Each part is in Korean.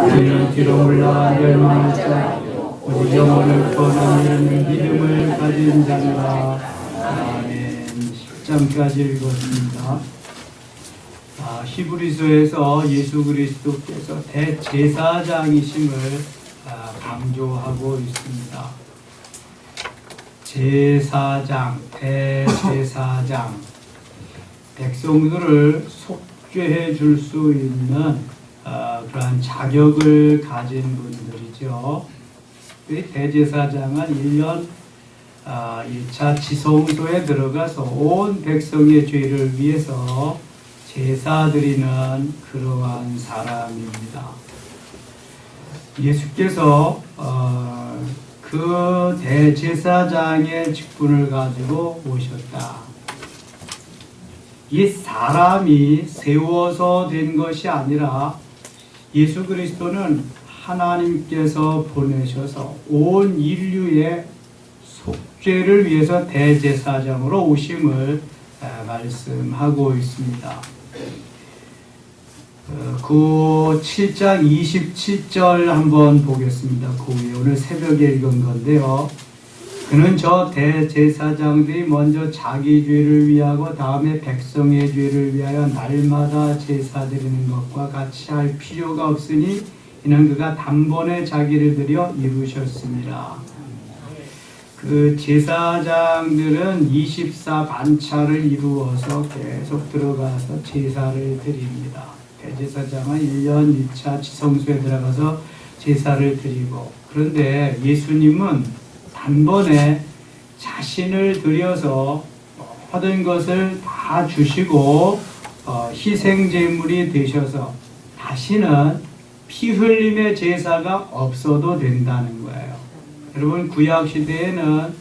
우리는 뒤로 물러가 멸망할 자라 우리 영혼을 구원하는 믿음을 가진 자라. 아멘. 10장까지 읽었습니다. 히브리서에서 예수 그리스도께서 대제사장이심을 강조하고 있습니다. 제사장, 대제사장, 백성들을 속죄해 줄 수 있는 그러한 자격을 가진 분들이죠. 대제사장은 1년 1차 지성소에 들어가서 온 백성의 죄를 위해서 제사드리는 그러한 사람입니다. 예수께서 그 대제사장의 직분을 가지고 오셨다. 이 사람이 세워서 된 것이 아니라 예수 그리스도는 하나님께서 보내셔서 온 인류의 속죄를 위해서 대제사장으로 오심을 말씀하고 있습니다. 그 7장 27절 한번 보겠습니다. 그 위에 오늘 새벽에 읽은 건데요. 그는 저 대제사장들이 먼저 자기 죄를 위하고 다음에 백성의 죄를 위하여 날마다 제사 드리는 것과 같이 할 필요가 없으니 이는 그가 단번에 자기를 들여 이루셨습니다. 그 제사장들은 24반차를 이루어서 계속 들어가서 제사를 드립니다. 대제사장은 1년 1차 지성소에 들어가서 제사를 드리고, 그런데 예수님은 단번에 자신을 들여서 모든 것을 다 주시고 희생제물이 되셔서 다시는 피 흘림의 제사가 없어도 된다는 거예요. 여러분, 구약시대에는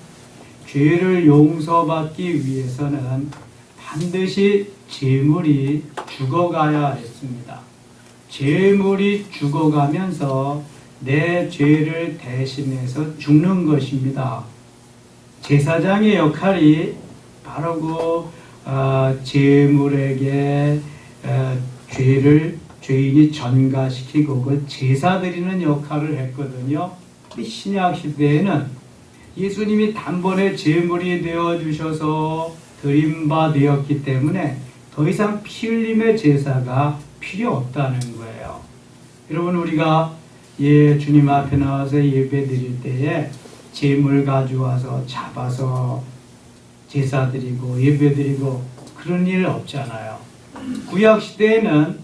죄를 용서받기 위해서는 반드시 제물이 죽어가야 했습니다. 제물이 죽어가면서 내 죄를 대신해서 죽는 것입니다. 제사장의 역할이 바로 그 제물에게 죄인이 전가시키고 그 제사 드리는 역할을 했거든요. 신약 시대에는 예수님이 단번에 제물이 되어 주셔서 드림바 되었기 때문에 더 이상 피 흘림의 제사가 필요 없다는 거예요. 여러분, 우리가 주님 앞에 나와서 예배 드릴 때에 제물 가져와서 잡아서 제사 드리고 예배 드리고 그런 일 없잖아요. 구약 시대에는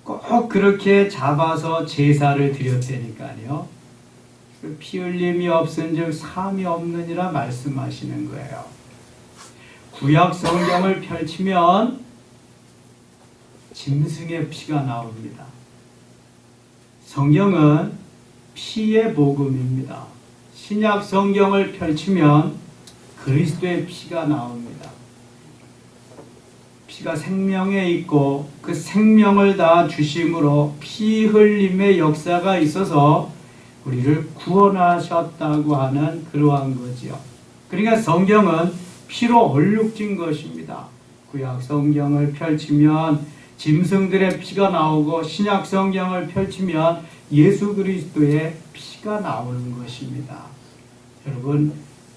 꼭 그렇게 잡아서 제사를 드렸다니까요. 피 흘림이 없은즉 삶이 없느니라 말씀하시는 거예요. 구약 성경을 펼치면 짐승의 피가 나옵니다. 성경은 피의 복음입니다. 신약 성경을 펼치면 그리스도의 피가 나옵니다. 피가 생명에 있고 그 생명을 다 주심으로 피 흘림의 역사가 있어서 우리를 구원하셨다고 하는 그러한 거지요. 그러니까 성경은 피로 얼룩진 것입니다. 구약 성경을 펼치면 짐승들의 피가 나오고 신약 성경을 펼치면 예수 그리스도의 피가 나오는 것입니다. 여러분,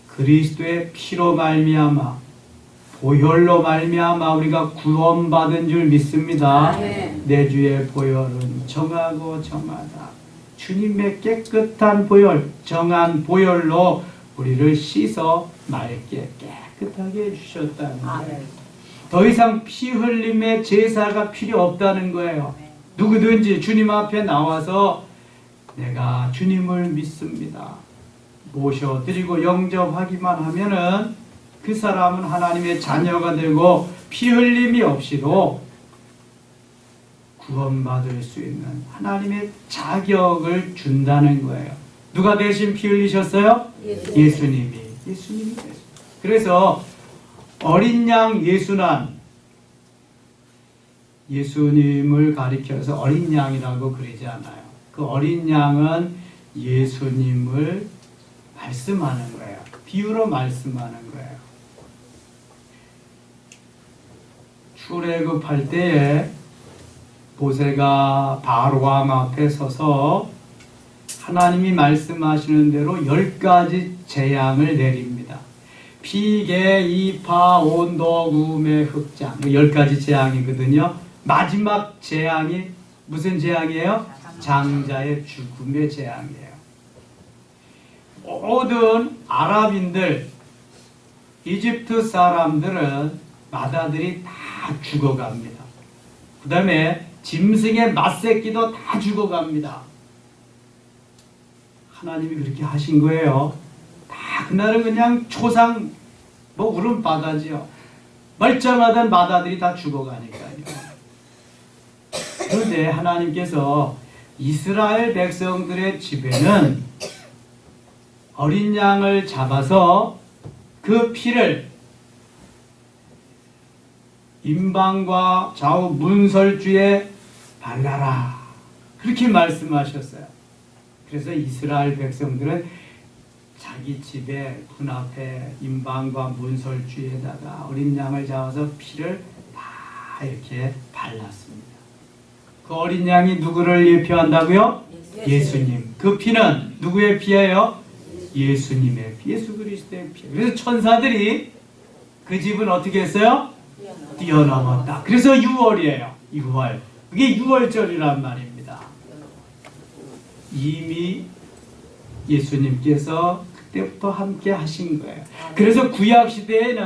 그리스도의 피로 말미암아 보혈로 말미암아 우리가 구원받은 줄 믿습니다. 내 주의 보혈은 정하고 정하다. 주님의 깨끗한 보혈, 정한 보혈로 우리를 씻어 맑게 깨끗하게 해주셨다는 거예요. 더 이상 피 흘림의 제사가 필요 없다는 거예요. 누구든지 주님 앞에 나와서 내가 주님을 믿습니다, 모셔드리고 영접하기만 하면은 그 사람은 하나님의 자녀가 되고 피 흘림이 없이도 구원받을 수 있는 하나님의 자격을 준다는 거예요. 누가 대신 피 흘리셨어요? 예수님이. 그래서 어린 양 예수난, 예수님을 가리켜서 어린 양이라고 그러지 않아요. 그 어린 양은 예수님을 말씀하는 거예요. 비유로 말씀하는 거예요. 출애굽할 때에 모세가 바로 왕 앞에 서서 하나님이 말씀하시는 대로 10가지 재앙을 내립니다. 피개, 이파, 온도, 구매, 흑장. 10가지 재앙이거든요. 마지막 재앙이 무슨 재앙이에요? 장자의 죽음의 재앙이에요. 모든 아랍인들, 이집트 사람들은 마다들이 다 죽어갑니다. 그 다음에 짐승의 맏새끼도 다 죽어갑니다. 하나님이 그렇게 하신 거예요. 다 그날은 그냥 초상 울음바다지요. 멀쩡하던 마다들이 다 죽어가니까요. 그런데 하나님께서 이스라엘 백성들의 집에는 어린 양을 잡아서 그 피를 임방과 좌우 문설주에 발라라. 그렇게 말씀하셨어요. 그래서 이스라엘 백성들은 자기 집에 문 앞에 임방과 문설주에다가 어린 양을 잡아서 피를 다 이렇게 발랐습니다. 그 어린 양이 누구를 예표한다고요? 예수님. 그 피는 누구의 피예요? 예수님의 피, 예수 그리스도의 피. 그래서 천사들이 그 집은 어떻게 했어요? 뛰어넘었다. 그래서 6월이에요. 6월. 그게 6월절이란 말입니다. 이미 예수님께서 그때부터 함께 하신 거예요. 그래서 구약시대에는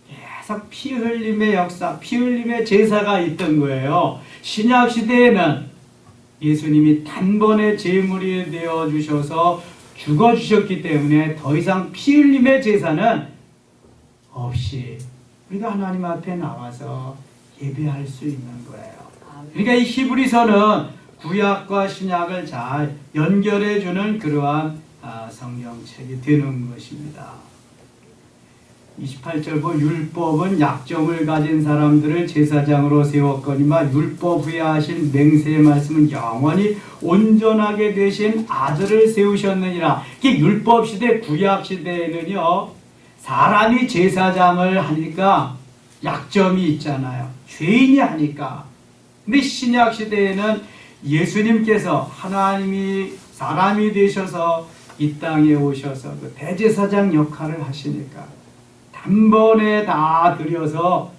계속 피 흘림의 역사, 피 흘림의 제사가 있던 거예요. 신약시대에는 예수님이 단번에 제물이 되어주셔서 죽어주셨기 때문에 더 이상 피 흘림의 제사는 없이 우리가 하나님 앞에 나와서 예배할 수 있는 거예요. 그러니까 이 히브리서는 구약과 신약을 잘 연결해주는 그러한 성경책이 되는 것입니다. 28절 보 율법은 약점을 가진 사람들을 제사장으로 세웠거니와 율법 후에 하신 맹세의 말씀은 영원히 온전하게 되신 아들을 세우셨느니라. 이게 율법 시대, 구약 시대에는요, 사람이 제사장을 하니까 약점이 있잖아요. 죄인이 하니까. 근데 신약 시대에는 예수님께서 하나님이 사람이 되셔서 이 땅에 오셔서 그 대제사장 역할을 하시니까 단번에 다 드려서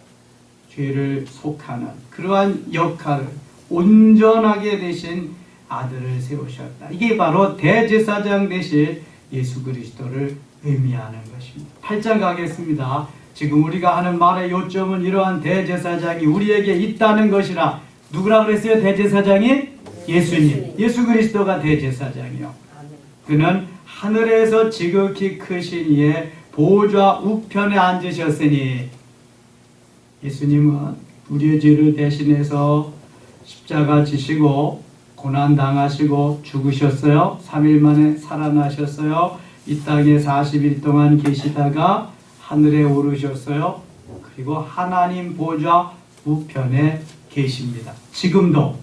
죄를 속하는 그러한 역할을 온전하게 되신 아들을 세우셨다. 이게 바로 대제사장 되실 예수 그리스도를 의미하는 것입니다. 8장 가겠습니다. 지금 우리가 하는 말의 요점은 이러한 대제사장이 우리에게 있다는 것이라. 누구라 그랬어요? 대제사장이? 예수님. 예수 그리스도가 대제사장이요. 그는 하늘에서 지극히 크신 이의 보좌 우편에 앉으셨으니, 예수님은 우리의 죄를 대신해서 십자가 지시고 고난 당하시고 죽으셨어요. 3일 만에 살아나셨어요. 이 땅에 40일 동안 계시다가 하늘에 오르셨어요. 그리고 하나님 보좌 우편에 계십니다. 지금도.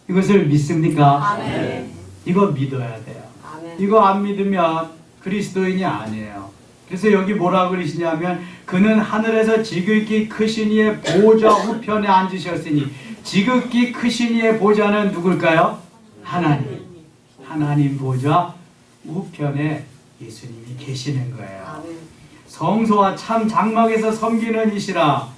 이것을 믿습니까? 아멘. 이거 믿어야 돼요. 아멘. 이거 안 믿으면 그리스도인이 아니에요. 그래서 여기 뭐라 그러시냐면 그는 하늘에서 지극히 크신 이의 보좌 우편에 앉으셨으니, 지극히 크신 이의 보좌는 누굴까요? 하나님. 하나님 보좌 우편에 예수님이 계시는 거예요. 아멘. 성소와 참 장막에서 섬기는 이시라.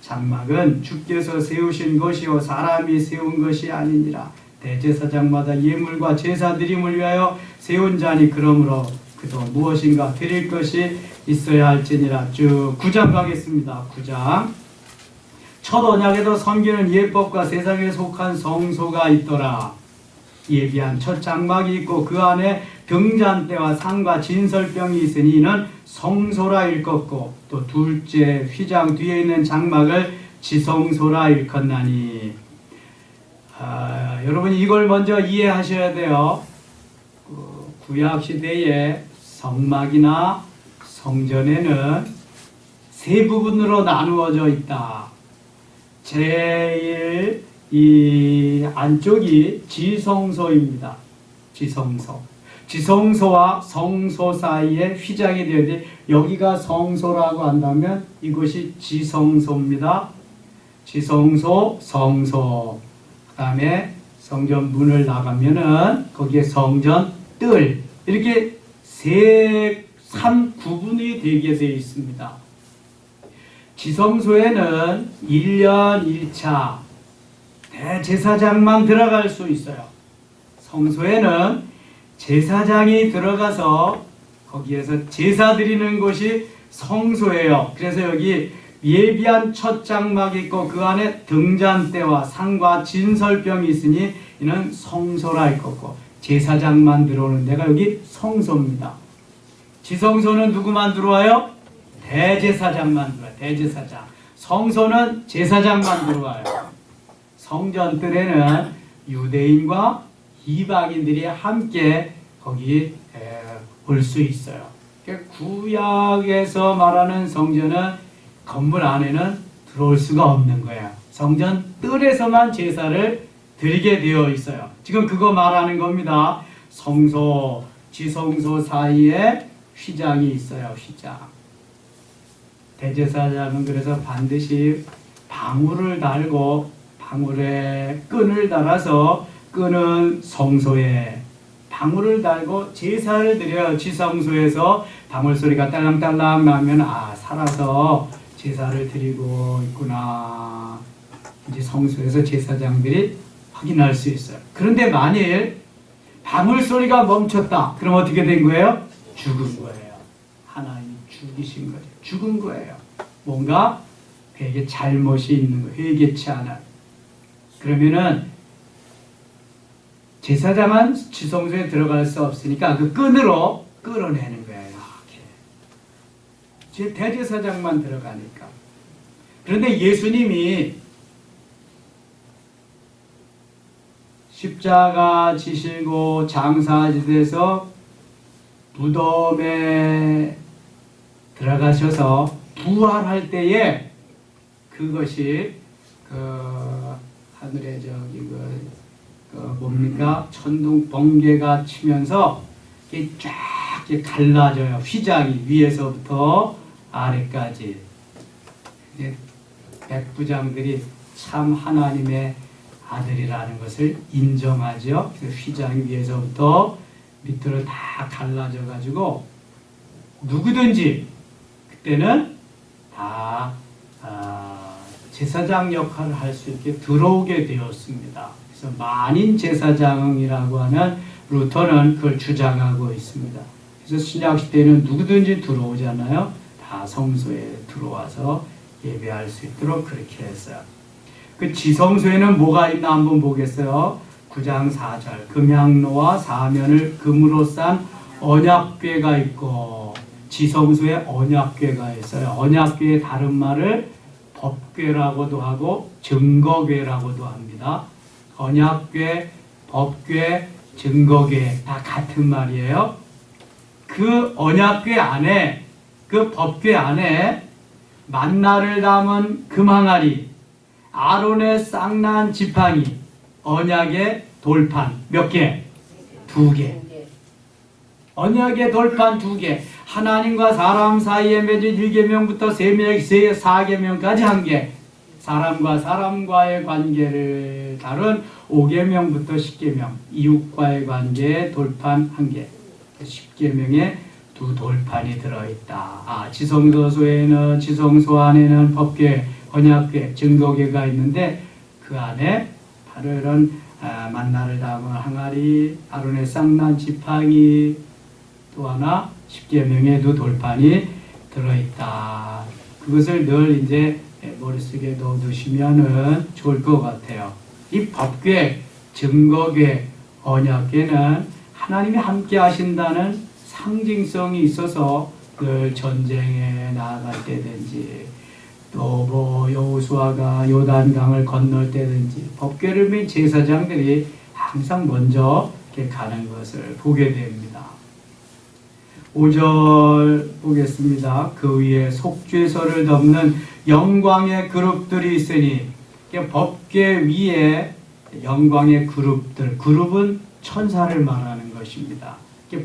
장막은 주께서 세우신 것이요 사람이 세운 것이 아니니라. 대제사장마다 예물과 제사 드림을 위하여 세운 자니 그러므로 그도 무엇인가 드릴 것이 있어야 할지니라. 쭉 9장 가겠습니다. 9장. 첫 언약에도 섬기는 예법과 세상에 속한 성소가 있더라. 예비한 첫 장막이 있고 그 안에 병잔대와 상과 진설병이 있으니 이는 성소라 일컫고, 또 둘째 휘장 뒤에 있는 장막을 지성소라 일컫나니. 여러분 이걸 먼저 이해하셔야 돼요. 구약 시대의 성막이나 성전에는 세 부분으로 나누어져 있다. 제일 이 안쪽이 지성소입니다. 지성소. 지성소와 성소 사이에 휘장이 되어 있는데 여기가 성소라고 한다면 이것이 지성소입니다. 지성소, 성소. 다음에 성전 문을 나가면은 거기에 성전 뜰 이렇게 3구분이 되게 되어 있습니다. 지성소에는 1년 1차 대제사장만 들어갈 수 있어요. 성소에는 제사장이 들어가서 거기에서 제사 드리는 곳이 성소예요. 그래서 여기 예비한 첫 장막이 있고 그 안에 등잔대와 상과 진설병이 있으니 이는 성소라 할 거고, 제사장만 들어오는 데가 여기 성소입니다. 지성소는 누구만 들어와요? 대제사장만 들어와요. 대제사장. 성소는 제사장만 들어와요. 성전뜰에는 유대인과 이방인들이 함께 거기 올 수 있어요. 구약에서 말하는 성전은 건물 안에는 들어올 수가 없는 거예요. 성전 뜰에서만 제사를 드리게 되어 있어요. 지금 그거 말하는 겁니다. 성소, 지성소 사이에 휘장이 있어요. 휘장. 대제사장은 그래서 반드시 방울을 달고 방울에 끈을 달아서 끈은 성소에 방울을 달고 제사를 드려요. 지성소에서 방울 소리가 딸랑딸랑 나면 살아서 제사를 드리고 있구나. 이제 성소에서 제사장들이 확인할 수 있어요. 그런데 만일 방울 소리가 멈췄다. 그럼 어떻게 된 거예요? 죽은 거예요. 하나님이 죽이신 거죠. 죽은 거예요. 뭔가 그에게 잘못이 있는 거예요. 회개치 않아요. 그러면은 제사장은 지성소에 들어갈 수 없으니까 그 끈으로 끌어내는 거예요. 이렇게. 대제사장만 들어가니까. 그런데 예수님이 십자가 지시고 장사지대에서 무덤에 들어가셔서 부활할 때에 그것이 하늘에 저기 뭡니까? 천둥 번개가 치면서 이게 쫙 갈라져요. 휘장이 위에서부터 아래까지. 이제 백부장들이 참 하나님의 아들이라는 것을 인정하죠. 그래서 휘장 위에서부터 밑으로 다 갈라져 가지고 누구든지 그때는 다 제사장 역할을 할 수 있게 들어오게 되었습니다. 그래서 만인 제사장이라고 하는 루터는 그걸 주장하고 있습니다. 그래서 신약 시대에는 누구든지 들어오잖아요. 다 성소에 들어와서 예배할 수 있도록 그렇게 했어요. 그 지성소에는 뭐가 있나 한번 보겠어요. 9장 4절 금향로와 사면을 금으로 싼 언약궤가 있고, 지성소에 언약궤가 있어요. 언약궤의 다른 말을 법궤라고도 하고 증거궤라고도 합니다. 언약궤, 법궤, 증거궤 다 같은 말이에요. 그 언약궤 안에, 그 법궤 안에 만나를 담은 금항아리, 아론의 쌍난 지팡이, 언약의 돌판 몇 개? 2개. 언약의 돌판 2개. 하나님과 사람 사이에 맺은 1계명부터 4계명까지 1개. 사람과 사람과의 관계를 다룬 5계명부터 10계명. 이웃과의 관계의 돌판 1개. 10계명에 2 돌판이 들어있다. 지성소에는, 지성소 안에는 법궤, 언약궤, 증거궤가 있는데 그 안에 바로 이런 만나를 담은 항아리, 아론의 쌍난 지팡이, 또 하나 10계명의 2 돌판이 들어있다. 그것을 늘 이제 머릿속에 넣어두시면은 좋을 것 같아요. 이 법궤, 증거궤, 언약궤는 하나님이 함께 하신다는 상징성이 있어서 늘 전쟁에 나아갈 때든지 또 뭐 여호수아가 요단강을 건널 때든지 법궤를 맨 제사장들이 항상 먼저 이렇게 가는 것을 보게 됩니다. 5절 보겠습니다. 그 위에 속죄소를 덮는 영광의 그룹들이 있으니, 법궤 위에 영광의 그룹들, 그룹은 천사를 말하는 것입니다.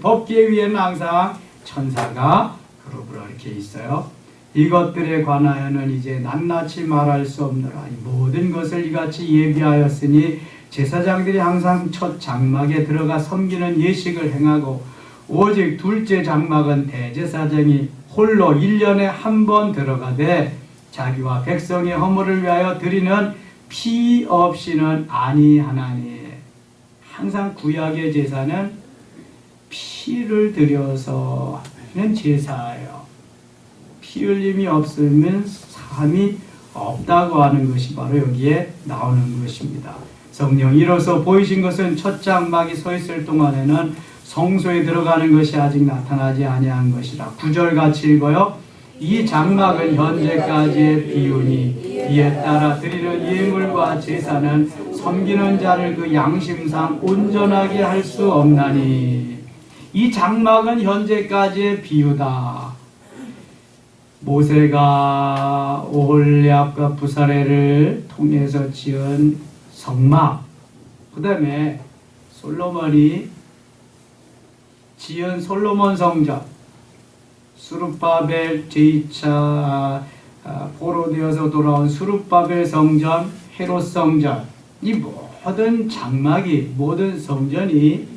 법궤 위에는 항상 천사가 그룹으로 이렇게 있어요. 이것들에 관하여는 이제 낱낱이 말할 수 없느라 모든 것을 이같이 예비하였으니 제사장들이 항상 첫 장막에 들어가 섬기는 예식을 행하고 오직 둘째 장막은 대제사장이 홀로 1년에 한 번 들어가되 자기와 백성의 허물을 위하여 드리는 피 없이는 아니하나니. 항상 구약의 제사는 피를 들여서 하는 제사예요. 피 흘림이 없으면 사함이 없다고 하는 것이 바로 여기에 나오는 것입니다. 성령이 이로써 보이신 것은 첫 장막이 서 있을 동안에는 성소에 들어가는 것이 아직 나타나지 아니한 것이라. 9절 같이 읽어요. 이 장막은 현재까지의 비유니 이에 따라 드리는 예물과 제사는 섬기는 자를 그 양심상 온전하게 할 수 없나니. 이 장막은 현재까지의 비유다. 모세가 오홀리압과 부사레를 통해서 지은 성막, 그 다음에 솔로몬이 지은 솔로몬 성전, 수룹바벨 제2차 포로되어서 돌아온 수룹바벨 성전, 헤롯 성전, 이 모든 장막이, 모든 성전이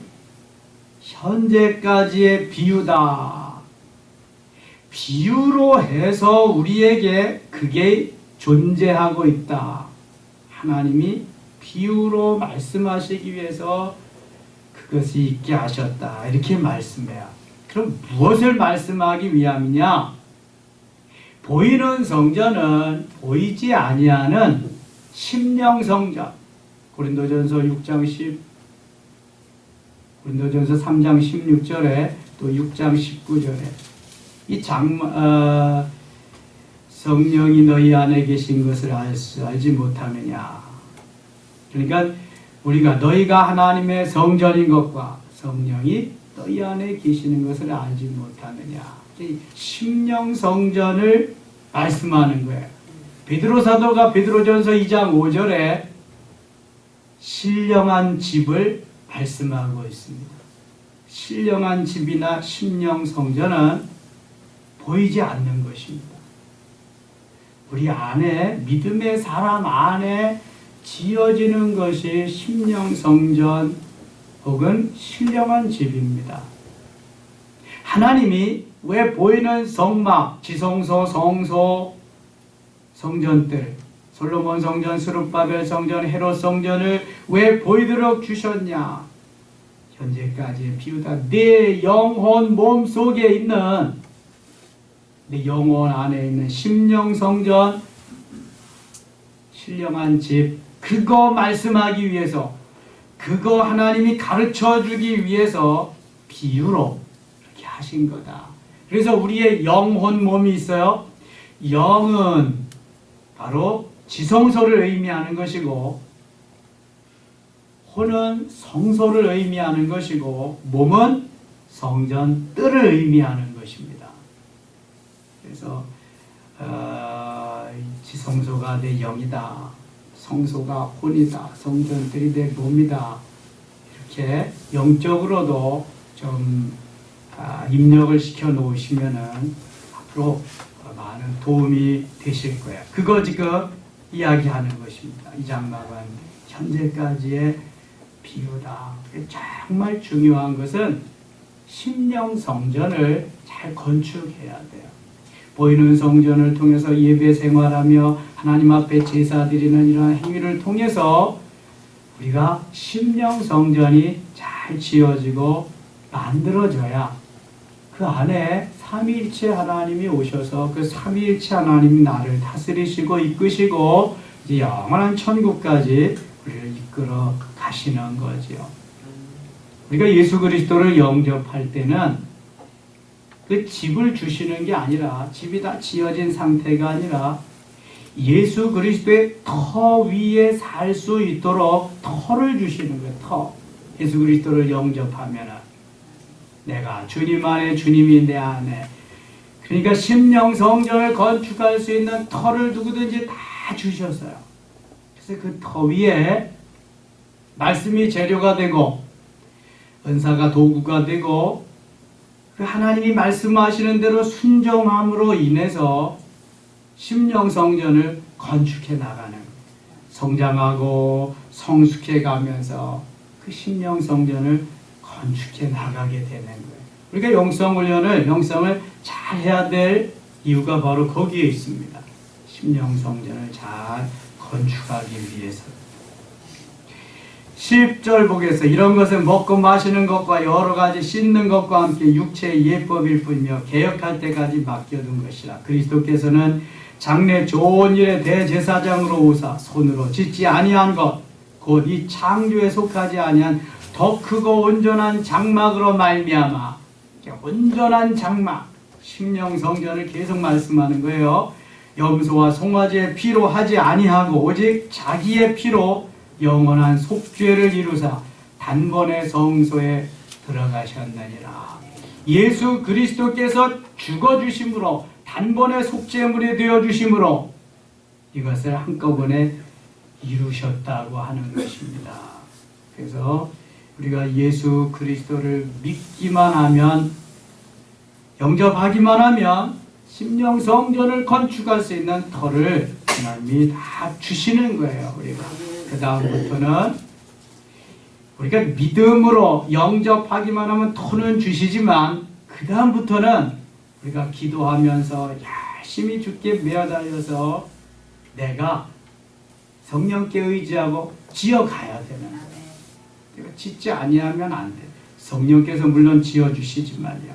현재까지의 비유다. 비유로 해서 우리에게 그게 존재하고 있다. 하나님이 비유로 말씀하시기 위해서 그것이 있게 하셨다. 이렇게 말씀해요. 그럼 무엇을 말씀하기 위함이냐? 보이는 성전은 보이지 아니하는 심령 성전. 고린도전서 3장 16절에 또 6장 19절에 이 성령이 너희 안에 계신 것을 알지 못하느냐. 그러니까 우리가 너희가 하나님의 성전인 것과 성령이 너희 안에 계시는 것을 알지 못하느냐. 심령 성전을 말씀하는 거예요. 베드로 사도가 베드로전서 2장 5절에 신령한 집을 말씀하고 있습니다. 신령한 집이나 심령 성전은 보이지 않는 것입니다. 우리 안에, 믿음의 사람 안에 지어지는 것이 심령 성전 혹은 신령한 집입니다. 하나님이 왜 보이는 성막, 지성소, 성소, 성전들, 솔로몬 성전, 스룹바벨 성전, 헤롯 성전을 왜 보이도록 주셨냐? 현재까지의 비유다. 내 영혼 몸 속에 있는, 내 영혼 안에 있는 심령 성전, 신령한 집, 그거 말씀하기 위해서, 그거 하나님이 가르쳐 주기 위해서 비유로 이렇게 하신 거다. 그래서 우리의 영혼 몸이 있어요. 영은 바로 지성소를 의미하는 것이고, 혼은 성소를 의미하는 것이고, 몸은 성전 뜰을 의미하는 것입니다. 그래서 지성소가 내 영이다, 성소가 혼이다, 성전들이 내 몸이다, 이렇게 영적으로도 좀 입력을 시켜 놓으시면은 앞으로 많은 도움이 되실 거예요. 그거 지금 이야기하는 것입니다. 이 장막은 현재까지의 비유다. 정말 중요한 것은 심령 성전을 잘 건축해야 돼요. 보이는 성전을 통해서 예배 생활하며 하나님 앞에 제사 드리는 이러한 행위를 통해서 우리가 심령 성전이 잘 지어지고 만들어져야 그 안에 삼위일체 하나님이 오셔서 그 삼위일체 하나님이 나를 다스리시고 이끄시고 이제 영원한 천국까지 우리를 이끌어 가시는 거지요. 우리가 예수 그리스도를 영접할 때는 그 집을 주시는 게 아니라, 집이 다 지어진 상태가 아니라 예수 그리스도의 터 위에 살 수 있도록 터를 주시는 거예요. 터. 예수 그리스도를 영접하면은 내가 주님 안에, 주님이 내 안에. 그러니까 심령 성전을 건축할 수 있는 터를 누구든지 다 주셨어요. 그래서 그 터 위에 말씀이 재료가 되고 은사가 도구가 되고 하나님이 말씀하시는 대로 순종함으로 인해서 심령 성전을 건축해 나가는, 성장하고 성숙해 가면서 그 심령 성전을 건축해 나가게 되는 거예요. 우리가 영성을 잘 해야 될 이유가 바로 거기에 있습니다. 심령 성전을 잘 건축하기 위해서. 10절 보겠어요. 이런 것은 먹고 마시는 것과 여러 가지 씻는 것과 함께 육체의 예법일 뿐이며 개혁할 때까지 맡겨둔 것이라. 그리스도께서는 장래 좋은 일의 대제사장으로 오사 손으로 짓지 아니한 것 곧 이 창조에 속하지 아니한 더 크고 온전한 장막으로 말미암아, 온전한 장막, 심령 성전을 계속 말씀하는 거예요. 염소와 송아지의 피로 하지 아니하고 오직 자기의 피로 영원한 속죄를 이루사 단번에 성소에 들어가셨느니라. 예수 그리스도께서 죽어주심으로 단번에 속죄물이 되어주심으로 이것을 한꺼번에 이루셨다고 하는 것입니다. 그래서 우리가 예수 그리스도를 믿기만 하면, 영접하기만 하면 심령 성전을 건축할 수 있는 터를 하나님이 다 주시는 거예요. 우리가 그 다음부터는 우리가 믿음으로 영접하기만 하면 터는 주시지만 그 다음부터는 우리가 기도하면서 열심히 주께 매어달려서 내가 성령께 의지하고 지어가야 되는 거예요. 짓지 아니하면 안 돼. 성령께서 물론 지어주시지만요.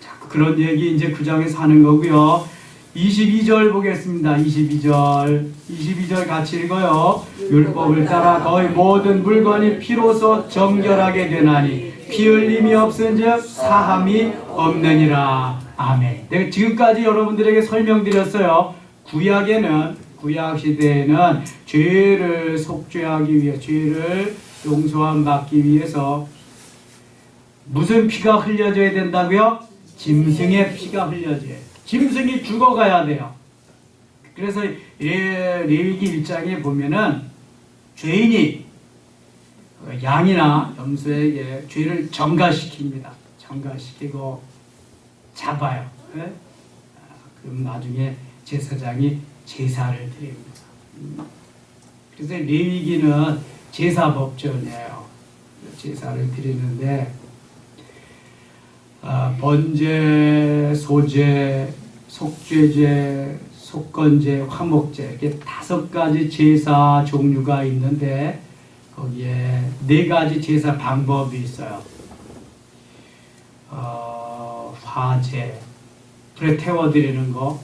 자꾸 그런 얘기 이제 9장에서 하는 거고요. 22절 보겠습니다. 22절 같이 읽어요. 율법을 따라 거의 모든 물건이 피로써 정결하게 되나니 피 흘림이 없은즉 사함이 없느니라. 아멘. 내가 지금까지 여러분들에게 설명드렸어요. 구약 시대에는 죄를 속죄하기 위해, 죄를 용서함 받기 위해서 무슨 피가 흘려져야 된다고요? 짐승의 피가 흘려져요. 짐승이 죽어가야 돼요. 그래서 레위기 1장에 보면은 죄인이 양이나 염소에게 죄를 전가시킵니다. 전가시키고 잡아요. 네? 그럼 나중에 제사장이 제사를 드립니다. 그래서 레위기는 제사법전이에요. 제사를 드리는데 번제, 소제, 속죄제, 속건제, 화목제 이렇게 5가지 제사 종류가 있는데 거기에 4가지 제사 방법이 있어요. 화제, 불에 태워드리는 거,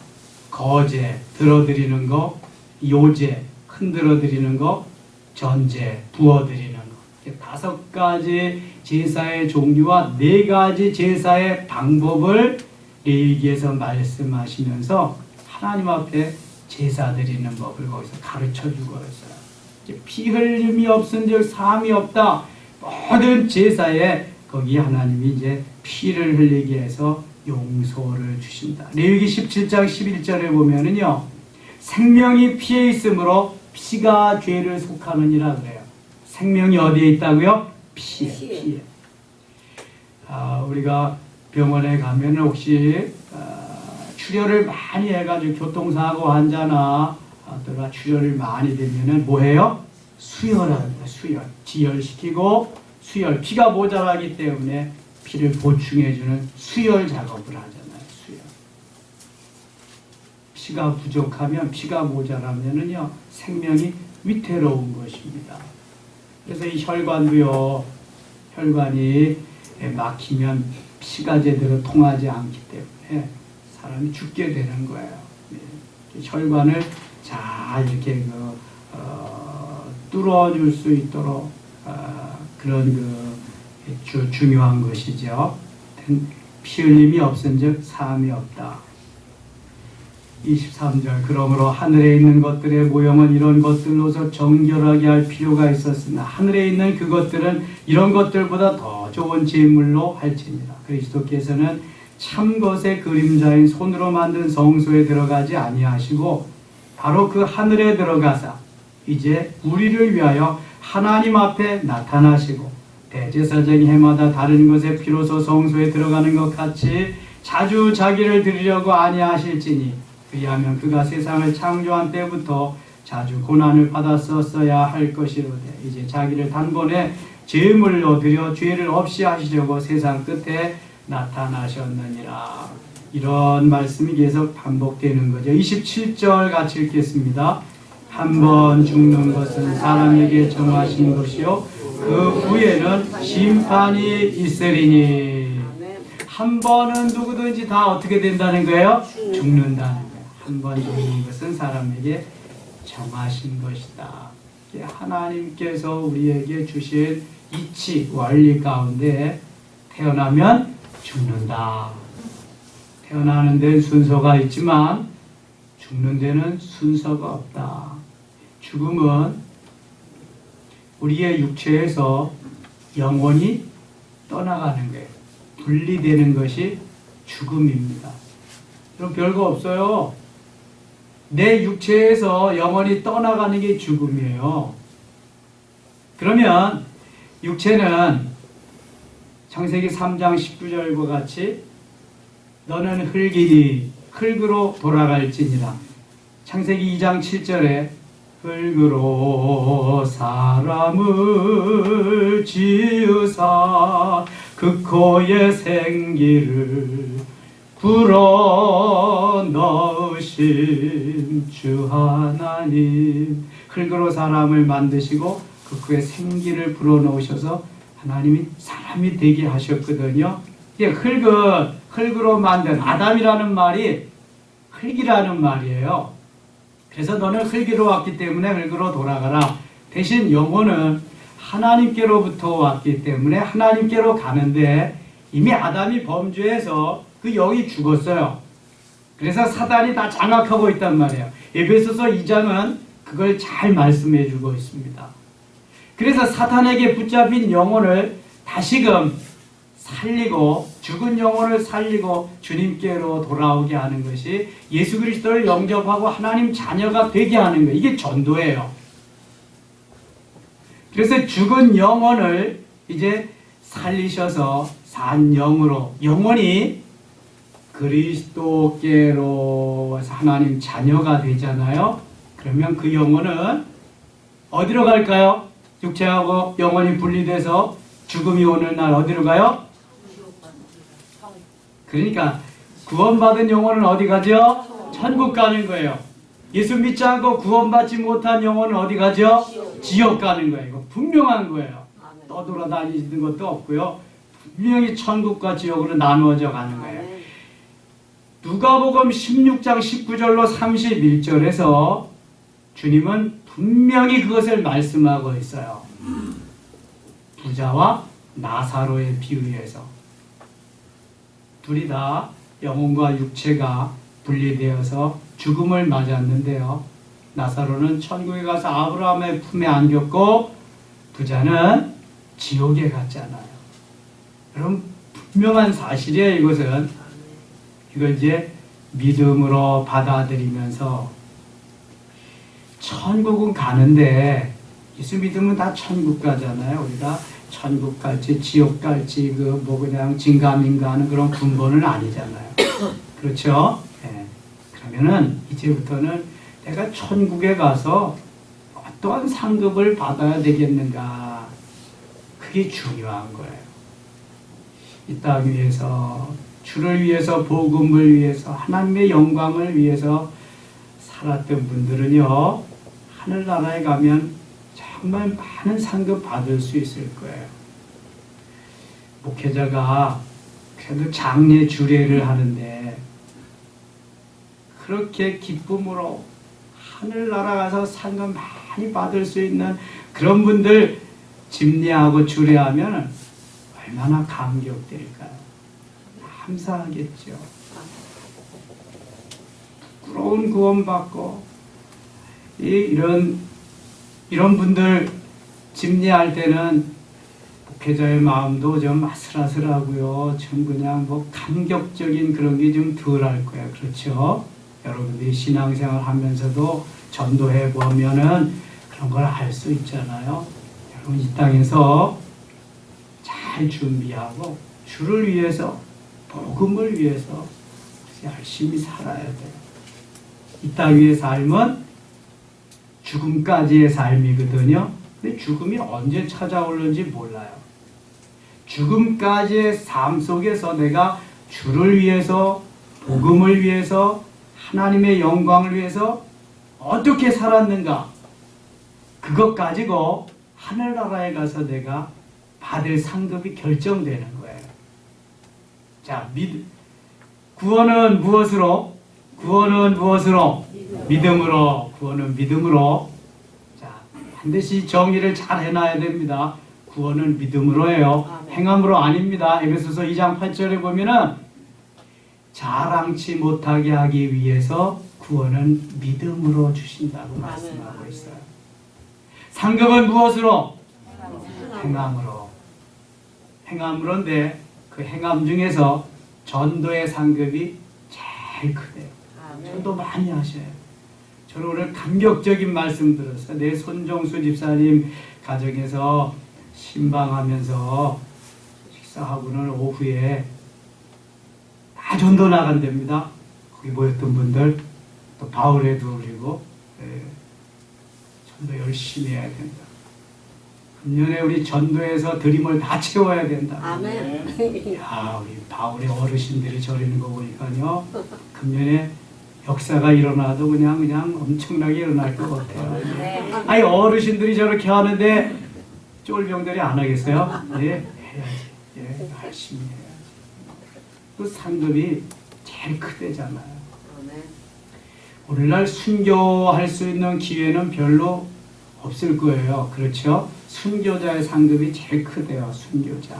거제, 들어드리는 거, 요제, 흔들어드리는 거, 전제, 부어드리는 거. 이렇게 5가지 제사의 종류와 4가지 제사의 방법을 레위기에서 말씀하시면서 하나님 앞에 제사 드리는 법을 거기서 가르쳐주고 있어요. 피 흘림이 없은즉 사함이 없다. 모든 제사에 거기 하나님이 이제 피를 흘리게 해서 용서를 주신다. 레위기 17장 11절에 보면은요, 생명이 피에 있으므로 피가 죄를 속하느니라 그래요. 생명이 어디에 있다고요? 피에. 우리가 병원에 가면 혹시 출혈을 많이 해가지고 교통사고 환자나 또는 출혈을 많이 되면은 뭐해요? 수혈합니다. 지혈시키고 수혈. 피가 모자라기 때문에 피를 보충해주는 수혈 작업을 하잖아요. 수혈. 피가 부족하면, 피가 모자라면은요, 생명이 위태로운 것입니다. 그래서 이 혈관도요, 혈관이 막히면 피가 제대로 통하지 않기 때문에 사람이 죽게 되는 거예요. 혈관을 잘 이렇게 뚫어줄 수 있도록 그런 중요한 것이죠. 피 흘림이 없은즉 사함이 없다. 23절 그러므로 하늘에 있는 것들의 모형은 이런 것들로서 정결하게 할 필요가 있었으나 하늘에 있는 그것들은 이런 것들보다 더 좋은 제물로 할지니라. 그리스도께서는 참 것의 그림자인 손으로 만든 성소에 들어가지 아니하시고 바로 그 하늘에 들어가사 이제 우리를 위하여 하나님 앞에 나타나시고 대제사장이 해마다 다른 것의 피로서 성소에 들어가는 것 같이 자주 자기를 드리려고 아니하실지니 그리하면 그가 세상을 창조한 때부터 자주 고난을 받았었어야 할 것이로되 이제 자기를 단번에 제물로 드려 죄를 없이 하시려고 세상 끝에 나타나셨느니라. 이런 말씀이 계속 반복되는 거죠. 27절 같이 읽겠습니다. 한 번 죽는 것은 사람에게 정하신 것이요 그 후에는 심판이 있으리니. 한 번은 누구든지 다 어떻게 된다는 거예요? 죽는다는 거예요. 한 번 죽는 것은 사람에게 정하신 것이다. 하나님께서 우리에게 주신 이치, 원리 가운데 태어나면 죽는다. 태어나는 데는 순서가 있지만 죽는 데는 순서가 없다. 죽음은 우리의 육체에서 영혼이 떠나가는 거예요. 분리되는 것이 죽음입니다. 그럼 별거 없어요. 내 육체에서 영혼이 떠나가는 게 죽음이에요. 그러면 육체는 창세기 3장 19절과 같이 너는 흙이니 흙으로 돌아갈지니라. 창세기 2장 7절에 흙으로 사람을 지으사 그 코에 생기를 불어넣으신 주 하나님. 흙으로 사람을 만드시고 그 코에 생기를 불어넣으셔서 하나님이 사람이 되게 하셨거든요. 흙은 흙으로 만든 아담이라는 말이 흙이라는 말이에요. 그래서 너는 흙으로 왔기 때문에 흙으로 돌아가라. 대신 영혼은 하나님께로부터 왔기 때문에 하나님께로 가는데 이미 아담이 범죄해서 그 영이 죽었어요. 그래서 사단이 다 장악하고 있단 말이에요. 에베소서 2장은 그걸 잘 말씀해 주고 있습니다. 그래서 사탄에게 붙잡힌 영혼을 다시금 살리고 죽은 영혼을 살리고 주님께로 돌아오게 하는 것이 예수 그리스도를 영접하고 하나님 자녀가 되게 하는 거예요. 이게 전도예요. 그래서 죽은 영혼을 이제 살리셔서 산 영으로 영혼이 그리스도께로 하나님 자녀가 되잖아요. 그러면 그 영혼은 어디로 갈까요? 육체하고 영혼이 분리돼서 죽음이 오는 날 어디로 가요? 그러니까 구원받은 영혼은 어디 가죠? 천국 가는 거예요. 예수 믿지 않고 구원받지 못한 영혼은 어디 가죠? 지옥 가는 거예요. 이거 분명한 거예요. 떠돌아다니는 것도 없고요. 분명히 천국과 지옥으로 나누어져 가는 거예요. 누가복음 16장 19절로 31절에서 주님은 분명히 그것을 말씀하고 있어요. 부자와 나사로의 비유에서 둘이 다 영혼과 육체가 분리되어서 죽음을 맞았는데요. 나사로는 천국에 가서 아브라함의 품에 안겼고 부자는 지옥에 갔잖아요. 그럼 분명한 사실이에요. 이것은 이걸 이제 믿음으로 받아들이면서 천국은 가는데 예수 믿으면 다 천국 가잖아요. 우리가 천국 갈지 지옥 갈지 그냥 진감인가 하는 그런 근본은 아니잖아요. 그렇죠? 네. 그러면은 이제부터는 내가 천국에 가서 어떠한 상급을 받아야 되겠는가. 그게 중요한 거예요. 이 땅 위에서 주를 위해서 복음을 위해서 하나님의 영광을 위해서 살았던 분들은요. 하늘나라에 가면 정말 많은 상급 받을 수 있을 거예요. 목회자가 그래도 장례 주례를 하는데 그렇게 기쁨으로 하늘나라 가서 상급 많이 받을 수 있는 그런 분들 집례하고 주례하면 얼마나 감격될까요? 감사하겠죠. 부끄러운 구원받고 이런 분들 집례할 때는 목회자의 마음도 좀 아슬아슬하고요. 좀 그냥 감격적인 그런 게 좀 덜할 거예요. 그렇죠? 여러분들이 신앙생활 하면서도 전도해 보면은 그런 걸 알 수 있잖아요. 여러분 이 땅에서 잘 준비하고 주를 위해서 복음을 위해서 열심히 살아야 돼요. 이 땅 위의 삶은 죽음까지의 삶이거든요. 근데 죽음이 언제 찾아오는지 몰라요. 죽음까지의 삶 속에서 내가 주를 위해서, 복음을 위해서, 하나님의 영광을 위해서 어떻게 살았는가, 그것 가지고 하늘나라에 가서 내가 받을 상급이 결정되는 거예요. 자, 구원은 무엇으로? 구원은 무엇으로? 믿음으로. 구원은 믿음으로. 자, 반드시 정의를 잘 해놔야 됩니다. 구원은 믿음으로예요. 행함으로 아닙니다. 에베소서 2장 8절에 보면은 자랑치 못하게 하기 위해서 구원은 믿음으로 주신다고 말씀하고 있어요. 상급은 무엇으로? 행함으로. 행함으로인데 그 행함 중에서 전도의 상급이 제일 크대요. 전도 많이 하셔요. 저는 오늘 감격적인 말씀 들었어요. 내 손정수 집사님 가정에서 신방하면서 식사하고는 오후에 다 전도 나간답니다. 거기 모였던 분들 또 바울에도 올리고 전도 열심히 해야 된다. 금년에 우리 전도에서 드림을 다 채워야 된다. 아멘. 야, 우리 바울의 어르신들이 저리는 거 보니까요. 금년에 역사가 일어나도 그냥 엄청나게 일어날 것 같아요. 아니, 어르신들이 저렇게 하는데 쫄병들이 안 하겠어요? 예, 해야지. 예, 열심히 해야지. 그 상급이 제일 크대잖아요. 오늘날 순교할 수 있는 기회는 별로 없을 거예요. 그렇죠? 순교자의 상급이 제일 크대요. 순교자.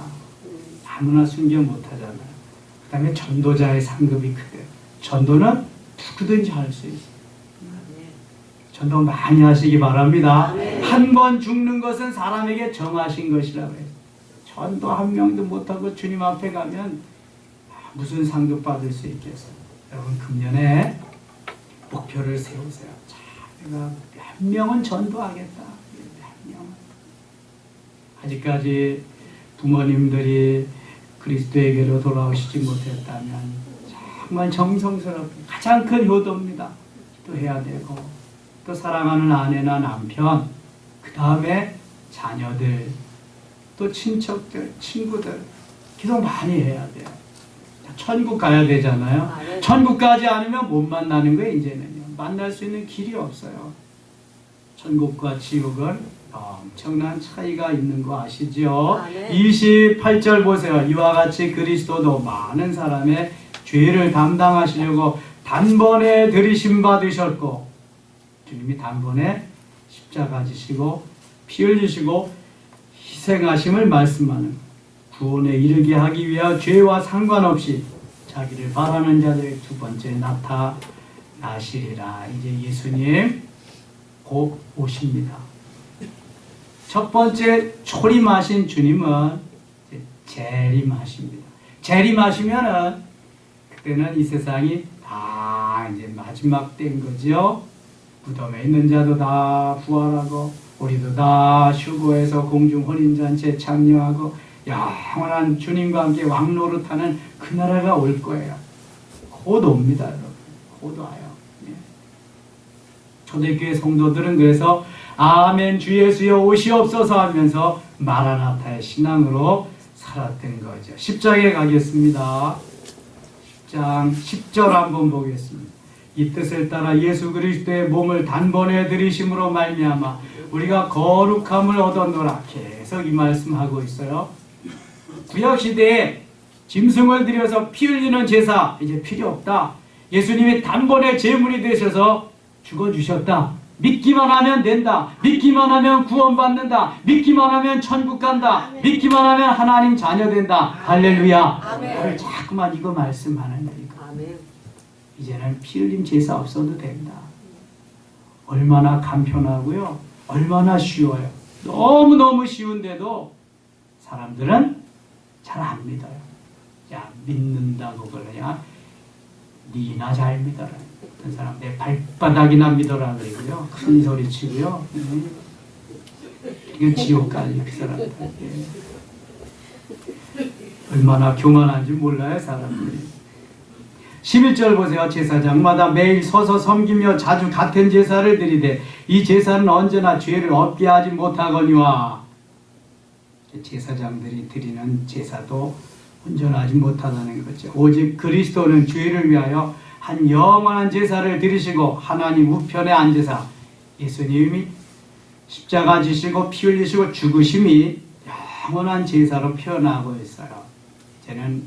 아무나 순교 못하잖아요. 그 다음에 전도자의 상급이 크대요. 전도는 누구든지 할 수 있어요. 전도 많이 하시기 바랍니다. 한 번 죽는 것은 사람에게 정하신 것이라고 해요. 전도 한 명도 못하고 주님 앞에 가면 무슨 상급 받을 수 있겠어요. 여러분, 금년에 목표를 세우세요. 자, 내가 몇 명은 전도하겠다. 몇 명은. 아직까지 부모님들이 그리스도에게로 돌아오시지 못했다면 정말 정성스럽게 가장 큰 효도입니다. 또 해야 되고, 또 사랑하는 아내나 남편, 그 다음에 자녀들, 또 친척들, 친구들 기도 많이 해야 돼요. 천국 가야 되잖아요. 천국 가지 않으면 못 만나는 거예요. 이제는요. 만날 수 있는 길이 없어요. 천국과 지옥은 엄청난 차이가 있는 거 아시죠? 28절 보세요. 이와 같이 그리스도도 많은 사람의 죄를 담당하시려고 단번에 들이심 받으셨고, 주님이 단번에 십자가 지시고 피 흘리시고 희생하심을 말씀하는, 구원에 이르게 하기 위하여 죄와 상관없이 자기를 바라는 자들의 두 번째 나타나시리라. 이제 예수님 곧 오십니다. 첫 번째 초림하신 주님은 재림하십니다. 재림하시면은 그때는 이 세상이 다 이제 마지막 때인 거죠. 무덤에 있는 자도 다 부활하고 우리도 다 휴거해서 공중 혼인잔치에 참여하고 영원한 주님과 함께 왕노릇하는 그 나라가 올 거예요. 곧 옵니다, 여러분. 곧 와요. 예. 초대교회 성도들은 그래서 아멘 주 예수여 오시옵소서 하면서 마라나타의 신앙으로 살았던 거죠. 10장에 가겠습니다. 10장 10절 한번 보겠습니다. 이 뜻을 따라 예수 그리스도의 몸을 단번에 들이심으로 말미암아 우리가 거룩함을 얻었노라. 계속 이 말씀하고 있어요. 구약시대에 짐승을 들여서 피 흘리는 제사 이제 필요 없다. 예수님이 단번에 제물이 되셔서 죽어주셨다. 믿기만 하면 된다. 믿기만 하면 구원받는다. 믿기만 하면 천국 간다. 믿기만 하면 하나님 자녀 된다. 할렐루야. 오늘 자꾸만 이거 말씀하는 거니까. 이제는 피 흘림 제사 없어도 된다. 얼마나 간편하고요. 얼마나 쉬워요. 너무너무 쉬운데도 사람들은 잘 안 믿어요. 야, 믿는다고 그러냐? 니나 잘 믿어라. 어떤 사람 내 발바닥이나 믿어라 그러고요. 큰 소리 치고요. 이건 지옥 가지 그 사람들. 얼마나 교만한지 몰라요, 사람들이. 11절 보세요. 제사장마다 매일 서서 섬기며 자주 같은 제사를 드리되 이 제사는 언제나 죄를 없게 하지 못하거니와. 제사장들이 드리는 제사도 온전하지 못하다는 거죠. 오직 그리스도는 죄를 위하여 한 영원한 제사를 드리시고 하나님 우편에 앉으사 예수님이 십자가 지시고 피 흘리시고 죽으심이 영원한 제사로 표현하고 있어요. 이제는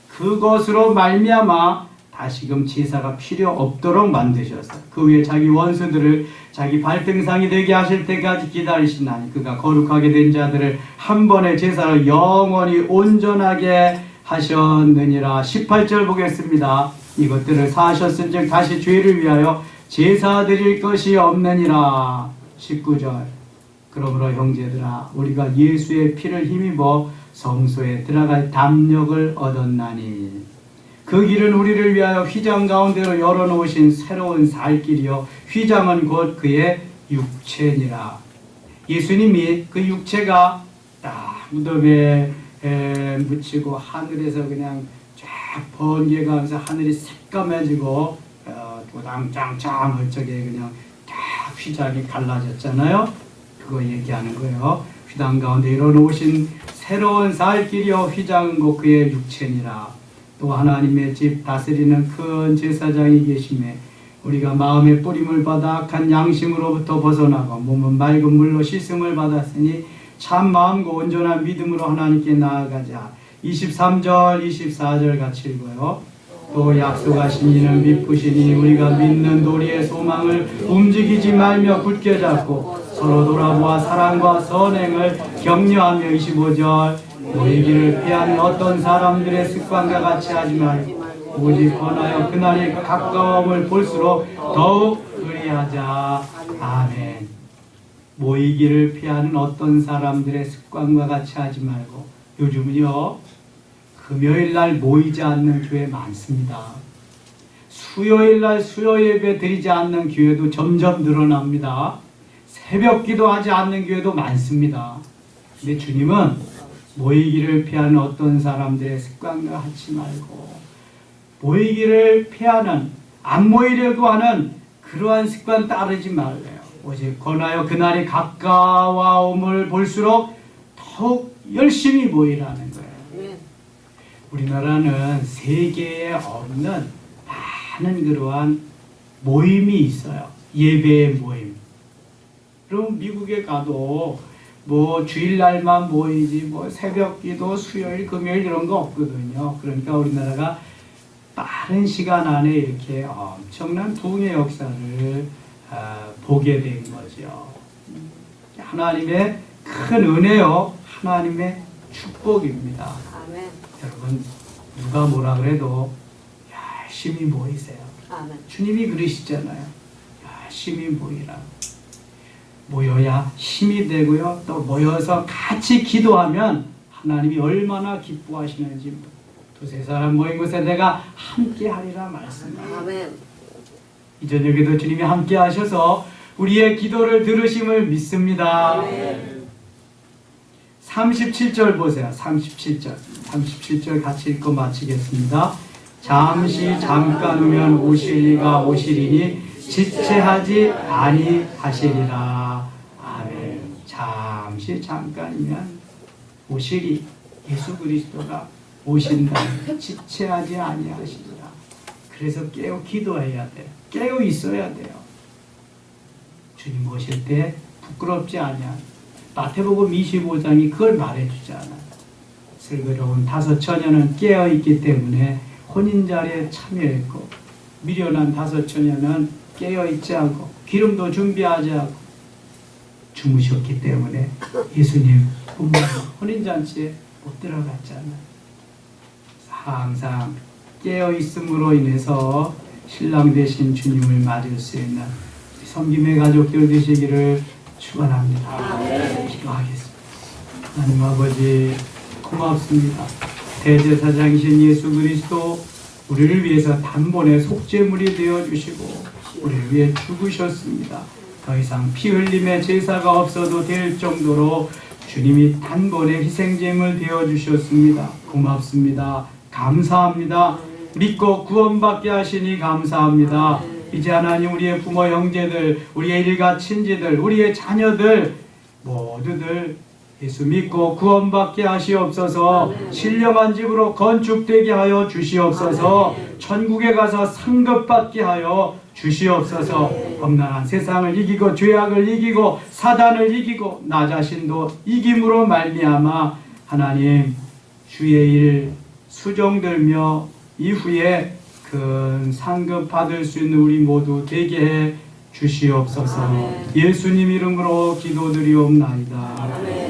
그것으로 말미암아 다시금 제사가 필요 없도록 만드셨어요. 그 위에 자기 원수들을 자기 발등상이 되게 하실 때까지 기다리시나니 그가 거룩하게 된 자들을 한 번의 제사로 영원히 온전하게 하셨느니라. 18절 보겠습니다. 이것들을 사하셨은즉 다시 죄를 위하여 제사 드릴 것이 없느니라. 19절 그러므로 형제들아 우리가 예수의 피를 힘입어 성소에 들어갈 담력을 얻었나니 그 길은 우리를 위하여 휘장 가운데로 열어놓으신 새로운 살 길이요 휘장은 곧 그의 육체니라. 예수님이 그 육체가 딱 무덤에 묻히고 하늘에서 그냥 쫙 번개가면서 하늘이 새까매지고 우당짱짱 어쩌게 그냥 딱 휘장이 갈라졌잖아요. 그거 얘기하는 거예요. 휘장 가운데 열어놓으신 새로운 살 길이요 휘장은 곧 그의 육체니라. 또 하나님의 집 다스리는 큰 제사장이 계심에 우리가 마음의 뿌림을 받아 악한 양심으로부터 벗어나고 몸은 맑은 물로 씻음을 받았으니 참 마음과 온전한 믿음으로 하나님께 나아가자. 23절 24절 같이 읽어요. 또 약속하신 이는 미쁘시니 우리가 믿는 도리의 소망을 움직이지 말며 굳게 잡고 서로 돌아보아 사랑과 선행을 격려하며. 25절 모이기를 피하는 어떤 사람들의 습관과 같이 하지 말고 오직 권하여 그날이 가까움을 볼수록 더욱 그리하자. 아멘. 모이기를 피하는 어떤 사람들의 습관과 같이 하지 말고. 요즘은요 금요일날 모이지 않는 교회 많습니다. 수요일날 수요 예배 드리지 않는 교회도 점점 늘어납니다. 새벽 기도하지 않는 교회도 많습니다. 근데 주님은 모이기를 피하는 어떤 사람들의 습관과 하지 말고 모이기를 피하는 안 모이려고 하는 그러한 습관 따르지 말래요. 오직 권하여 그날이 가까워옴을 볼수록 더욱 열심히 모이라는 거예요. 우리나라는 세계에 없는 많은 그러한 모임이 있어요. 예배의 모임. 그럼 미국에 가도 뭐 주일날만 모이지 뭐 새벽기도 수요일 금요일 이런 거 없거든요. 그러니까 우리나라가 빠른 시간 안에 이렇게 엄청난 부흥의 역사를 보게 된 거죠. 하나님의 큰 은혜요 하나님의 축복입니다. 아멘. 여러분 누가 뭐라 그래도 열심히 모이세요. 아멘. 주님이 그러시잖아요. 열심히 모이라. 모여야 힘이 되고요. 또 모여서 같이 기도하면 하나님이 얼마나 기뻐하시는지. 두세 사람 모인 곳에 내가 함께 하리라 말씀합니다. 아멘. 이 저녁에도 주님이 함께 하셔서 우리의 기도를 들으심을 믿습니다. 아멘. 37절 보세요. 37절 같이 읽고 마치겠습니다. 잠시 잠깐 후면 오실 이가 오시리니 지체하지 아니하시리라. 아멘. 잠시 잠깐이면 오시리 예수 그리스도가 오신다. 지체하지 아니하시리라. 그래서 깨어 기도해야 돼요. 깨어 있어야 돼요. 주님 오실 때 부끄럽지 아니하. 마태복음 25장이 그걸 말해주잖아요. 슬그러운 다섯 처녀는 깨어있기 때문에 혼인자리에 참여했고 미련한 다섯 처녀는 깨어있지 않고 기름도 준비하지 않고 주무셨기 때문에 예수님 뿐만 혼인잔치에 못 들어갔잖아요. 항상 깨어있음으로 인해서 신랑 되신 주님을 맞을 수 있는 섬김의 가족들 되시기를 축원합니다. 기도하겠습니다. 하나님 아버지 고맙습니다. 대제사장이신 예수 그리스도 우리를 위해서 단번에 속죄물이 되어주시고 우리를 위해 죽으셨습니다. 더 이상 피 흘림의 제사가 없어도 될 정도로 주님이 단번에 희생제물 되어주셨습니다. 고맙습니다. 감사합니다. 믿고 구원받게 하시니 감사합니다. 이제 하나님 우리의 부모 형제들, 우리의 일가 친지들, 우리의 자녀들 모두들 예수 믿고 구원받게 하시옵소서. 신령한 집으로 건축되게 하여 주시옵소서. 천국에 가서 상급받게 하여 주시옵소서. 험난한 세상을 이기고 죄악을 이기고 사단을 이기고 나 자신도 이김으로 말미암아 하나님 주의 일 수종들며 이후에 큰 상급 받을 수 있는 우리 모두 되게 해 주시옵소서. 예수님 이름으로 기도드리옵나이다.